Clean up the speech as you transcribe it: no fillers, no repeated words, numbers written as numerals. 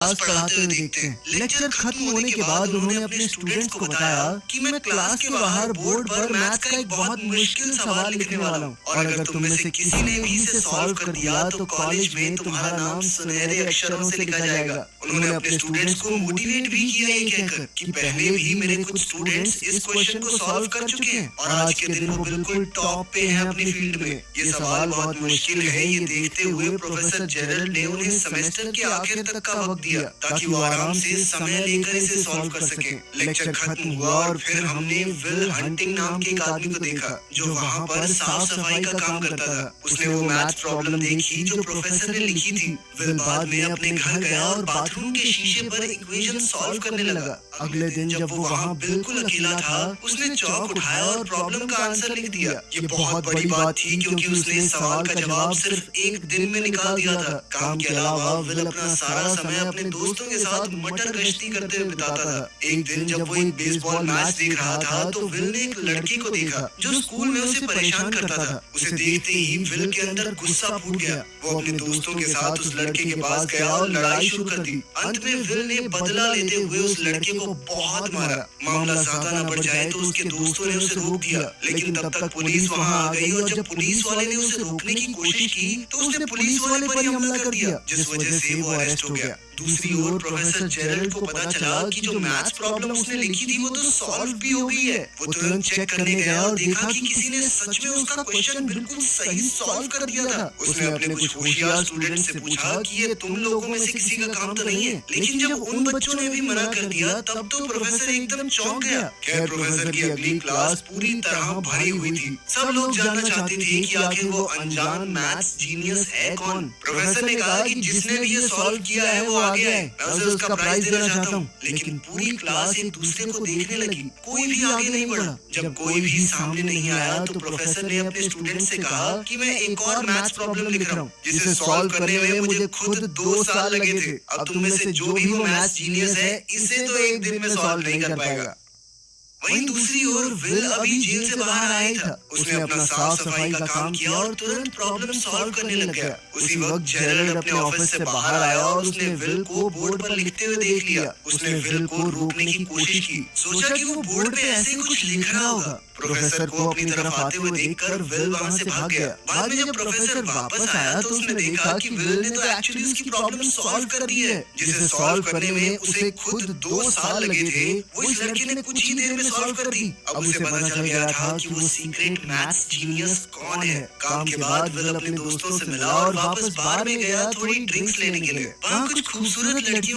Class पढ़ाते हुए देखते हैं। लेक्चर खत्म होने के बाद उन्होंने अपने स्टूडेंट्स को बताया कि मैं क्लास के बाहर बोर्ड पर मैथ्स का एक बहुत मुश्किल सवाल लिखने वाला हूँ, और अगर तुम में से किसी ने भी इसे सॉल्व कर दिया तो कॉलेज में तुम्हारा नाम सुनहरे अक्षरों से लिखा जाएगा। उन्होंने अपने स्टूडेंट्स को मोटिवेट भी किया ये कहकर कि पहले भी मेरे कुछ स्टूडेंट्स इस क्वेश्चन को सॉल्व कर चुके हैं और आज के दिन वो बिल्कुल टॉप पे हैं अपनी फील्ड में। ये सवाल बहुत मुश्किल है ये देखते हुए प्रोफेसर जेरल्ड ने उन्हें सेमेस्टर के आखिर तक का वक्त दिया ताकि वो आराम से समय लेकर इसे सॉल्व कर सकें। लेक्चर खत्म हुआ और फिर हमने विल हंटिंग नाम के एक आदमी को देखा जो वहाँ पर साफ सफाई का काम करता था। उसने वो मैथ प्रॉब्लम देखी जो प्रोफेसर ने लिखी थी। विल बाद में अपने घर गया और बाथरूम के शीशे पर इक्वेशन सॉल्व करने लगा। अगले दिन जब वो वहाँ बिल्कुल अकेला था, उसने चौक उठाया और प्रॉब्लम का आंसर लिख दिया। ये बहुत बड़ी बात थी क्योंकि उसने सवाल का जवाब सिर्फ एक दिन में निकाल दिया था। काम के अलावा विल अपना सारा समय अपने दोस्तों के साथ मटर गश्ती करते हुए बिताता था। एक दिन जब वो एक बेसबॉल मैच देख रहा था तो विल ने एक लड़के को देखा जो स्कूल में उसे परेशान करता था। उसे देखते ही विल के अंदर गुस्सा फूट गया। वो अपने दोस्तों के साथ उस लड़के के पास गया और लड़ाई शुरू कर दी। अंत में विल ने बदला लेते हुए उस लड़के को बहुत मारा। मामला ज्यादा न बढ़ जाए तो उसके दोस्तों ने उसे रोक दिया, लेकिन तब तक पुलिस वहां आ गई और जब पुलिस वाले ने उसे रोकने की कोशिश की तो उसने पुलिस वाले पर ही हमला कर दिया, जिस वजह से वो अरेस्ट हो गया। दूसरी ओर प्रोफेसर जेरल्ड को पता चला कि जो मैथ्स प्रॉब्लम उसने लिखी थी वो तो सॉल्व भी हो गई है। वो तुरंत चेक करने गया और देखा कि किसी ने सच में उसका क्वेश्चन बिल्कुल सही सॉल्व कर दिया था। उसने अपने कुछ होशियार स्टूडेंट से पूछा कि ये तुम लोगों में से किसी का काम तो नहीं है, लेकिन जब उन बच्चों ने भी मना कर दिया तब तो प्रोफेसर एकदम चौंक गया। खैर प्रोफेसर की अगली क्लास पूरी तरह भरी हुई थी। सब लोग जानना चाहते थे कि आखिर वो अनजान मैथ्स जीनियस है कौन। प्रोफेसर ने कहा कि जिसने भी ये सॉल्व किया है वो आगे है, मैं उसे उसका प्राइज देना चाहता हूँ। लेकिन पूरी क्लास एक दूसरे को देखने लगी, कोई भी आगे नहीं बढ़ा। जब कोई भी सामने नहीं आया तो प्रोफेसर ने अपने स्टूडेंट से कहा कि मैं एक और मैथ्स प्रॉब्लम लिख रहा हूँ जिसे सॉल्व करने में मुझे खुद 2 साल लगे थे। अब तुम में से जो भी वो मैथ्स जीनियस है इसे तो एक दिन में सॉल्व नहीं कर पाएगा। वहीं दूसरी ओर विल अभी जेल से बाहर आया था। उसने अपना साफ सफाई का काम किया और तुरंत प्रॉब्लम सॉल्व करने लग गया। उसी वक्त जेरल्ड अपने ऑफिस से बाहर आया और उसने विल को बोर्ड पर लिखते हुए देख लिया। उसने विल को रोकने की कोशिश की, सोचा कि वो बोर्ड पे ऐसे कुछ लिख रहा होगा। प्रोफेसर को अपनी तरफ आते हुए देखकर विल वहां से भाग गया। बाद में जब प्रोफेसर वापस आया तो उसने देखा कि विल ने तो एक्चुअली उसकी प्रॉब्लम सॉल्व कर दी है, जिसे सॉल्व करने में उसे खुद 2 साल लगे थे। वो इस लड़के ने कुछ ही देर में सॉल्व कर दी। अब उसे पता चल गया था कि वो सीक्रेट मैथ्स जीनियस कौन है। काम के बाद विल अपने दोस्तों से मिला और वापस बार में गया थोड़ी ड्रिंक्स लेने के लिए। वहाँ कुछ खूबसूरत लड़कियों